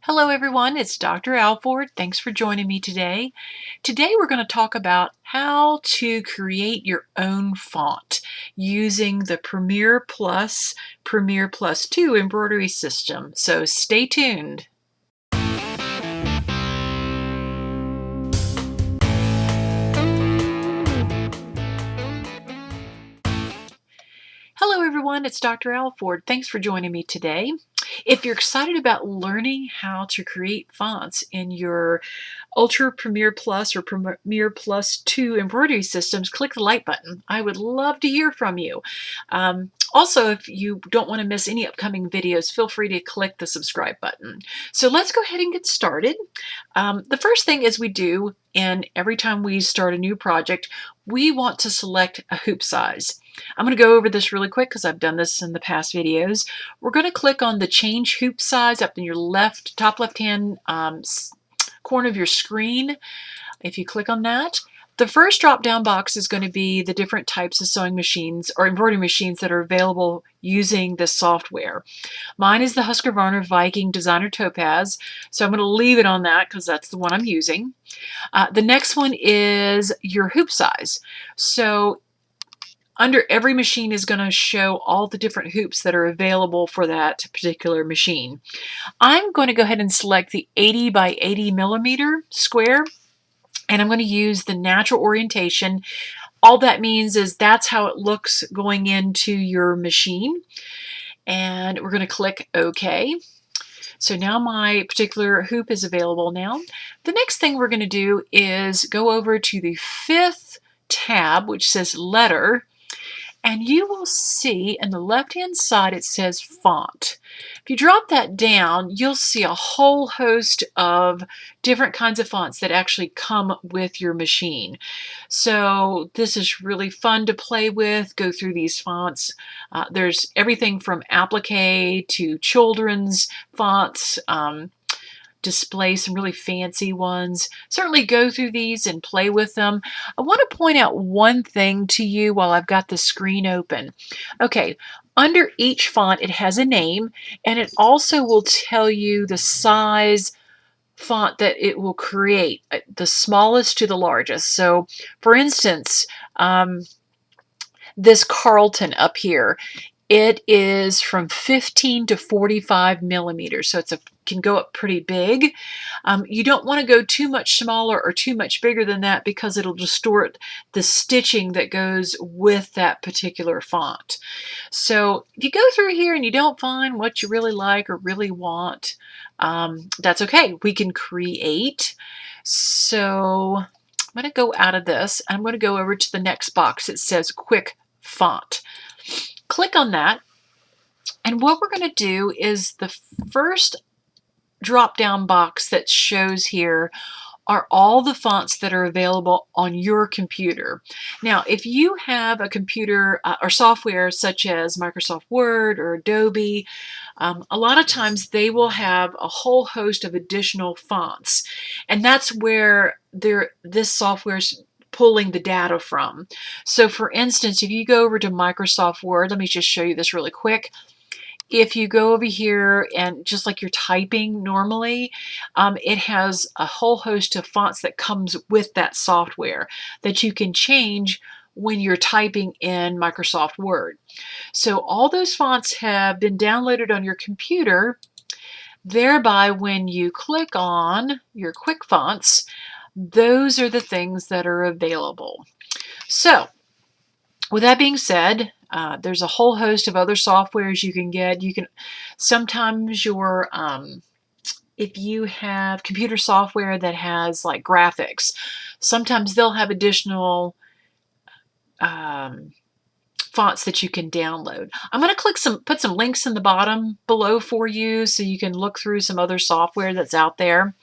Hello everyone, it's Dr. Alford. Thanks for joining me today. Today we're going to talk about how to create your own font using the Premier Plus 2 embroidery system. So stay tuned. Hello everyone, it's Dr. Alford. Thanks for joining me today. If you're excited about learning how to create fonts in your Ultra Premier Plus or Premier Plus 2 embroidery systems, click the like button. I would love to hear from you. Also, if you don't want to miss any upcoming videos, feel free to click the subscribe button. So let's go ahead and get started. The first thing is we do, and every time we start a new project, we want to select a hoop size. I'm going to go over this really quick because I've done this in the past videos. We're going to click on the change hoop size up in your top left hand corner of your screen. If you click on that, the first drop down box is going to be the different types of sewing machines or embroidery machines that are available using this software. Mine is the Husqvarna Viking Designer Topaz, so I'm going to leave it on that because that's the one I'm using. The next one is your hoop size. So under every machine is going to show all the different hoops that are available for that particular machine. I'm going to go ahead and select the 80 by 80 millimeter square, and I'm going to use the natural orientation. All that means is that's how it looks going into your machine. And we're going to click OK. So now my particular hoop is available now. The next thing we're going to do is go over to the fifth tab, which says letter. And you will see in the left-hand side it says font. If you drop that down, you'll see a whole host of different kinds of fonts that actually come with your machine. So this is really fun to play with, go through these fonts. There's everything from applique to children's fonts, display some really fancy ones. Certainly go through these and play with them. I want to point out one thing to you while I've got the screen open. Okay, under each font it has a name, and it also will tell you the size font that it will create, the smallest to the largest. So for instance, this Carlton up here, it is from 15 to 45 millimeters, so can go up pretty big. You don't want to go too much smaller or too much bigger than that because it'll distort the stitching that goes with that particular font. So if you go through here and you don't find what you really like or really want, that's okay. We can create. So I'm going to go out of this. I'm going to go over to the next box. It says Quick Font. Click on that, and what we're going to do is the first drop-down box that shows here are all the fonts that are available on your computer. Now, if you have a computer or software such as Microsoft Word or Adobe, a lot of times they will have a whole host of additional fonts, and that's where this software is pulling the data from. So for instance, if you go over to Microsoft Word, let me just show you this really quick. If you go over here and just like you're typing normally, it has a whole host of fonts that comes with that software that you can change when you're typing in Microsoft Word. So all those fonts have been downloaded on your computer, thereby when you click on your quick fonts, those are the things that are available. So with that being said, there's a whole host of other softwares you can get. You can sometimes if you have computer software that has like graphics, sometimes they'll have additional fonts that you can download. I'm going to put some links in the bottom below for you so you can look through some other software that's out there.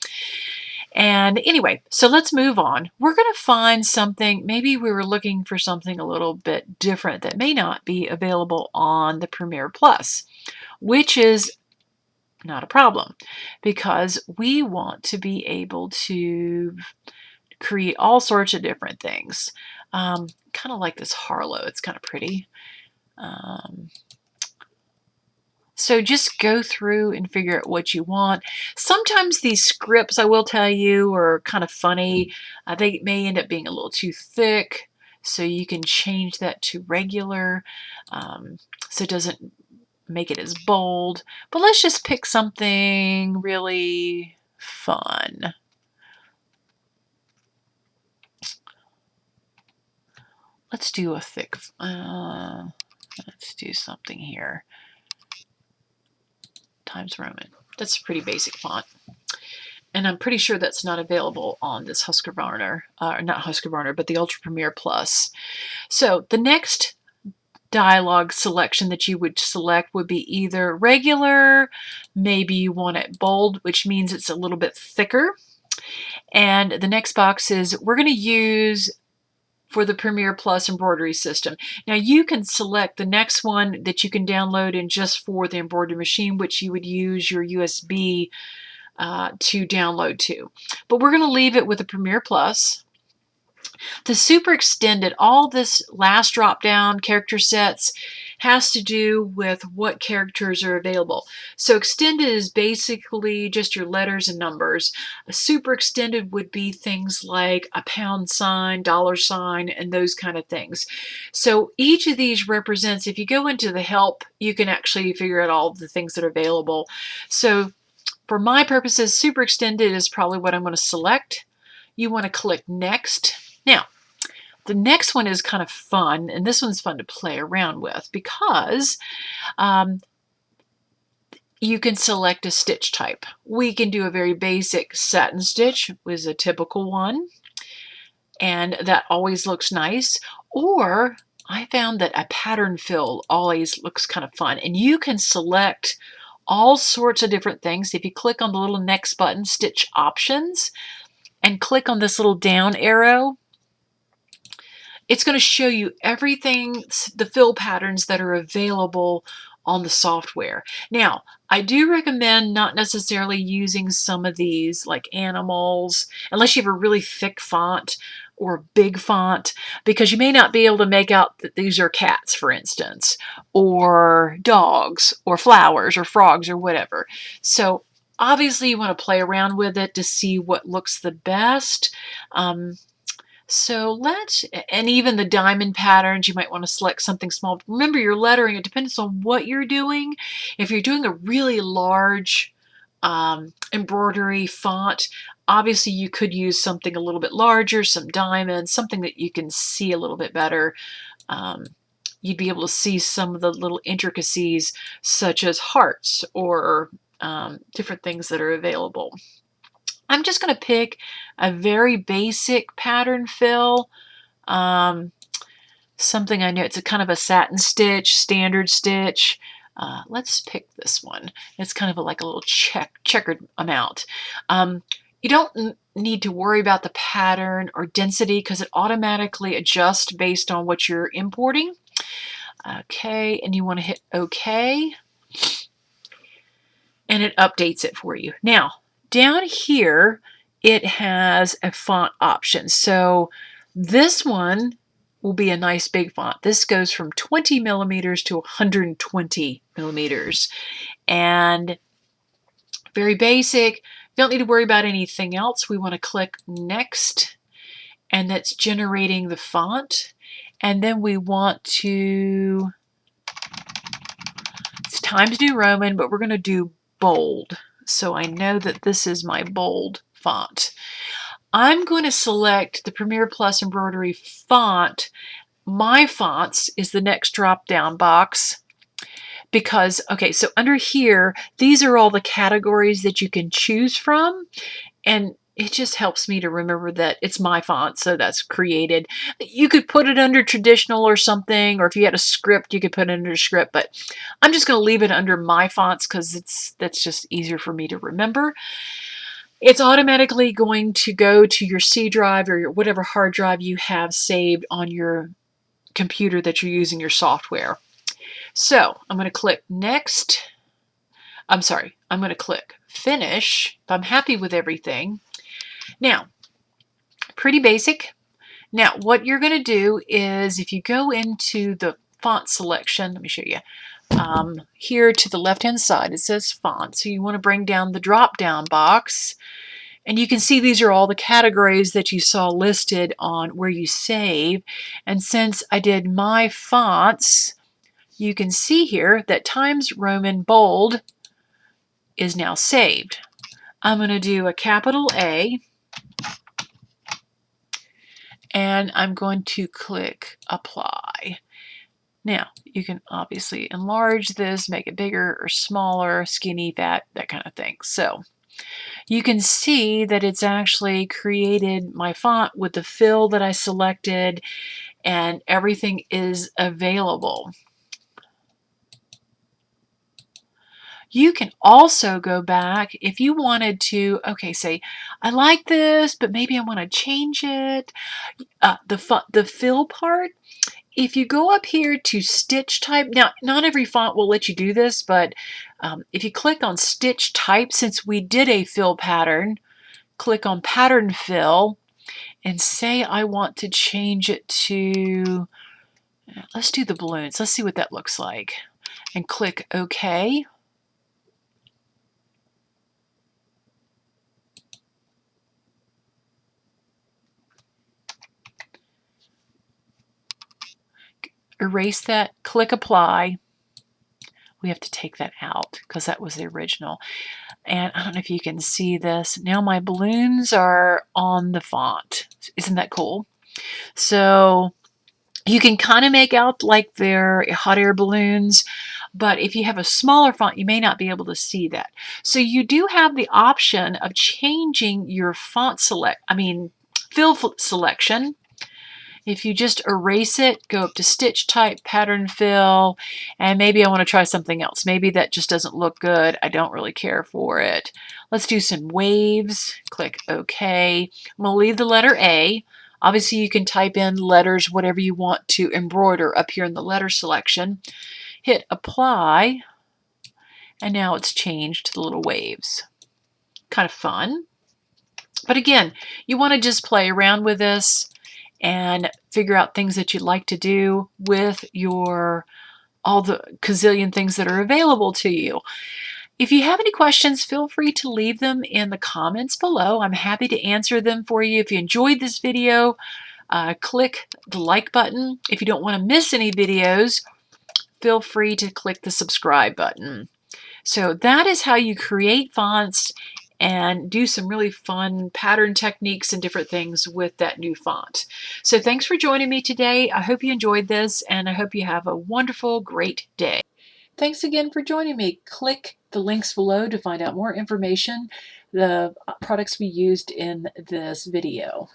And anyway, so let's move on. We're going to find something, maybe we were looking for something a little bit different that may not be available on the Premier Plus, which is not a problem because we want to be able to create all sorts of different things. Kind of like this Harlow, it's kind of pretty. So just go through and figure out what you want. Sometimes these scripts, I will tell you, are kind of funny. They may end up being a little too thick, so you can change that to regular, so it doesn't make it as bold. But let's just pick something really fun. Let's do a thick, let's do something here. Times Roman. That's a pretty basic font. And I'm pretty sure that's not available on this Husqvarna, not Husqvarna, but the Ultra Premier Plus. So the next dialogue selection that you would select would be either regular, maybe you want it bold, which means it's a little bit thicker. And the next box is we're going to use for the Premier Plus embroidery system. Now you can select the next one that you can download in just for the embroidery machine, which you would use your USB to download to. But we're going to leave it with the Premier Plus. The Super Extended, all this last drop down character sets has to do with what characters are available. So Extended is basically just your letters and numbers. A Super Extended would be things like a pound sign, dollar sign, and those kind of things. So each of these represents, if you go into the help, you can actually figure out all the things that are available. So for my purposes, Super Extended is probably what I'm going to select. You want to click Next. Now, the next one is kind of fun, and this one's fun to play around with because you can select a stitch type. We can do a very basic satin stitch, was a typical one, and that always looks nice. Or I found that a pattern fill always looks kind of fun, and you can select all sorts of different things. If you click on the little next button, Stitch Options, and click on this little down arrow, it's going to show you everything, the fill patterns that are available on the software. Now, I do recommend not necessarily using some of these like animals, unless you have a really thick font or a big font, because you may not be able to make out that these are cats, for instance, or dogs, or flowers, or frogs, or whatever. So obviously you want to play around with it to see what looks the best. And even the diamond patterns, you might want to select something small. Remember, your lettering, it depends on what you're doing. If you're doing a really large embroidery font, obviously you could use something a little bit larger, some diamonds, something that you can see a little bit better. You'd be able to see some of the little intricacies, such as hearts or different things that are available. I'm just going to pick a very basic pattern fill, something I know it's a kind of a satin stitch, standard stitch. Let's pick this one. It's kind of like a little checkered amount. You don't need to worry about the pattern or density because it automatically adjusts based on what you're importing. Okay, and you want to hit OK, and it updates it for you. Now, down here, it has a font option. So this one will be a nice big font. This goes from 20 millimeters to 120 millimeters. And very basic. Don't need to worry about anything else. We want to click Next, and that's generating the font. And then we want to, it's Times New Roman, but we're going to do bold. So I know that this is my bold font. I'm going to select the Premier Plus embroidery font. My fonts is the next drop down box because, okay, so under here, these are all the categories that you can choose from, and it just helps me to remember that it's my font, so that's created. You could put it under traditional or something, or if you had a script, you could put it under script, but I'm just going to leave it under my fonts because that's just easier for me to remember. It's automatically going to go to your C drive or your whatever hard drive you have saved on your computer that you're using your software. So I'm going to click Next. I'm going to click Finish if I'm happy with everything. Now, pretty basic. Now, what you're going to do is if you go into the font selection, let me show you. here to the left-hand side, it says font. So you want to bring down the drop-down box. And you can see these are all the categories that you saw listed on where you save. And since I did my fonts, you can see here that Times Roman Bold is now saved. I'm going to do a capital A, and I'm going to click Apply. Now, you can obviously enlarge this, make it bigger or smaller, skinny, fat, that kind of thing. So you can see that it's actually created my font with the fill that I selected, and everything is available. You can also go back if you wanted to, okay, say, I like this, but maybe I want to change it. The fill part, if you go up here to stitch type, now not every font will let you do this, but if you click on stitch type, since we did a fill pattern, click on pattern fill and say I want to change it to, let's do the balloons. Let's see what that looks like. And click OK. Erase that, click apply. We have to take that out because that was the original. And I don't know if you can see this. Now my balloons are on the font. Isn't that cool? So you can kind of make out like they're hot air balloons, but if you have a smaller font, you may not be able to see that. So you do have the option of changing your font fill selection. If you just erase it, go up to stitch type, pattern fill, and maybe I want to try something else. Maybe that just doesn't look good. I don't really care for it. Let's do some waves. Click OK. I'm going to leave the letter A. Obviously, you can type in letters, whatever you want to embroider up here in the letter selection. Hit apply, and now it's changed to the little waves. Kind of fun. But again, you want to just play around with this and figure out things that you'd like to do with all the gazillion things that are available to you. If you have any questions, feel free to leave them in the comments below. I'm happy to answer them for you. If you enjoyed this video, click the like button. If you don't want to miss any videos, feel free to click the subscribe button. So that is how you create fonts and do some really fun pattern techniques and different things with that new font. So thanks for joining me today. I hope you enjoyed this, and I hope you have a wonderful, great day. Thanks again for joining me. Click the links below to find out more information, the products we used in this video.